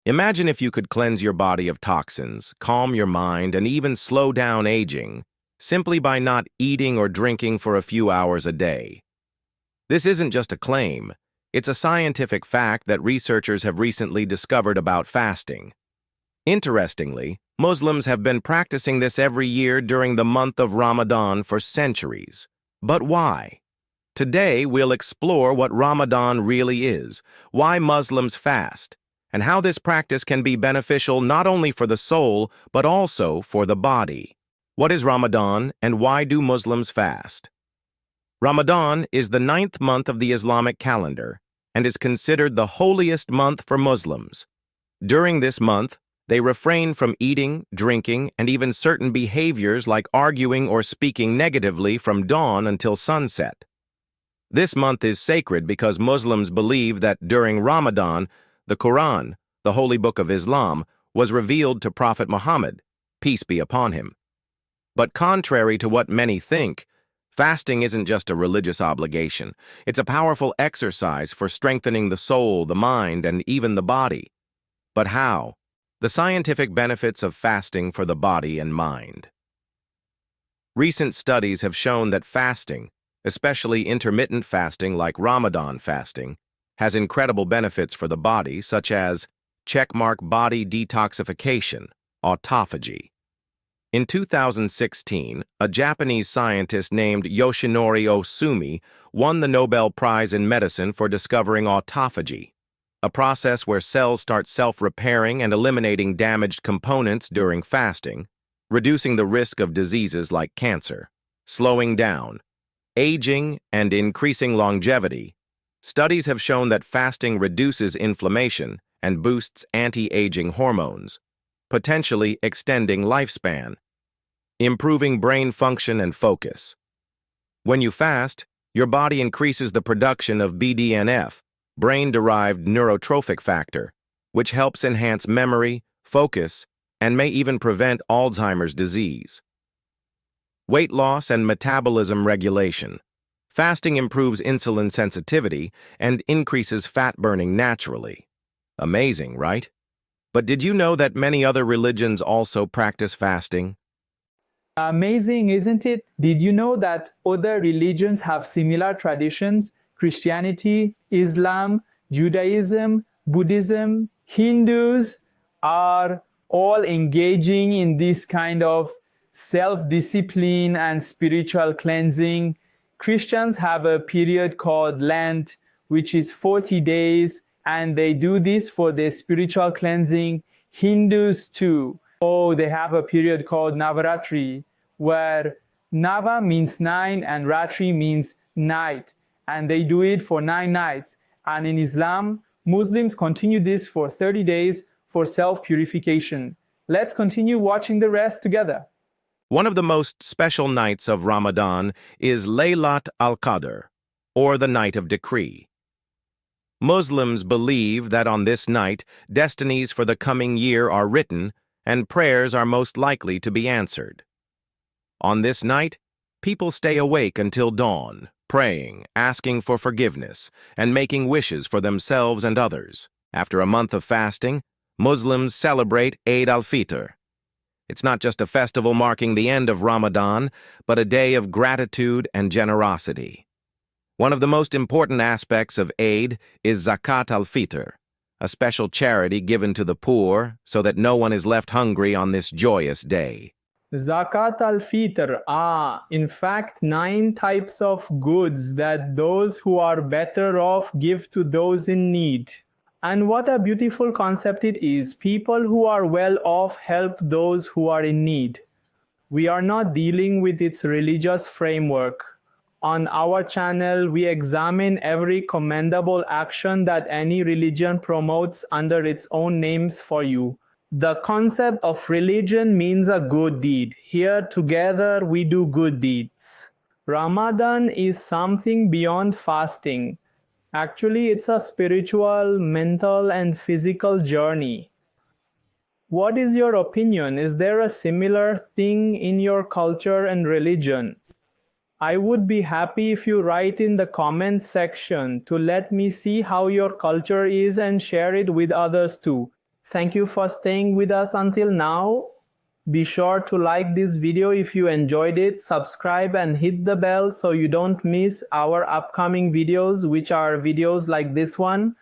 Imagine if you could cleanse your body of toxins, calm your mind, and even slow down aging, simply by not eating or drinking for a few hours a day. This isn't just a claim. It's a scientific fact that researchers have recently discovered about fasting. Interestingly, Muslims have been practicing this every year during the month of Ramadan for centuries. But why? Today, we'll explore what Ramadan really is, why Muslims fast, and how this practice can be beneficial not only for the soul, but also for the body. What is Ramadan, and why do Muslims fast? Ramadan is the 9th month of the Islamic calendar and is considered the holiest month for Muslims. During this month, they refrain from eating, drinking, and even certain behaviors like arguing or speaking negatively from dawn until sunset. This month is sacred because Muslims believe that during Ramadan, the Quran, the holy book of Islam, was revealed to Prophet Muhammad, peace be upon him. But contrary to what many think, fasting isn't just a religious obligation. It's a powerful exercise for strengthening the soul, the mind, and even the body. But how? The scientific benefits of fasting for the body and mind. Recent studies have shown that fasting, especially intermittent fasting like Ramadan fasting, has incredible benefits for the body, such as checkmark body detoxification, autophagy. In 2016, a Japanese scientist named Yoshinori Ohsumi won the Nobel Prize in Medicine for discovering autophagy, a process where cells start self-repairing and eliminating damaged components during fasting, reducing the risk of diseases like cancer, slowing down, aging, and increasing longevity. Studies have shown that fasting reduces inflammation and boosts anti-aging hormones, potentially extending lifespan, improving brain function and focus. When you fast, your body increases the production of BDNF, brain-derived neurotrophic factor, which helps enhance memory, focus, and may even prevent Alzheimer's disease. Weight loss and metabolism regulation. Fasting improves insulin sensitivity and increases fat burning naturally. Amazing, right? But did you know that many other religions also practice fasting? Amazing, isn't it? Did you know that other religions have similar traditions? Christianity, Islam, Judaism, Buddhism, Hindus are all engaging in this kind of self-discipline and spiritual cleansing. Christians have a period called Lent, which is 40 days, and they do this for their spiritual cleansing. Hindus too. Oh, they have a period called Navaratri, where Nava means 9 and Ratri means night. And they do it for 9 nights. And in Islam, Muslims continue this for 30 days for self-purification. Let's continue watching the rest together. One of the most special nights of Ramadan is Laylat al-Qadr, or the Night of Decree. Muslims believe that on this night, destinies for the coming year are written and prayers are most likely to be answered. On this night, people stay awake until dawn, praying, asking for forgiveness, and making wishes for themselves and others. After a month of fasting, Muslims celebrate Eid al-Fitr. It's not just a festival marking the end of Ramadan, but a day of gratitude and generosity. One of the most important aspects of Eid is Zakat al-Fitr, a special charity given to the poor so that no one is left hungry on this joyous day. Zakat al-Fitr are, in fact, 9 types of goods that those who are better off give to those in need. And what a beautiful concept it is. People who are well off help those who are in need. We are not dealing with its religious framework. On our channel, we examine every commendable action that any religion promotes under its own names for you. The concept of religion means a good deed. Here together we do good deeds. Ramadan is something beyond fasting. Actually, it's a spiritual, mental, and physical journey. What is your opinion? Is there a similar thing in your culture and religion? I would be happy if you write in the comments section to let me see how your culture is and share it with others too. Thank you for staying with us until now. Be sure to like this video if you enjoyed it, subscribe and hit the bell so you don't miss our upcoming videos, which are videos like this one.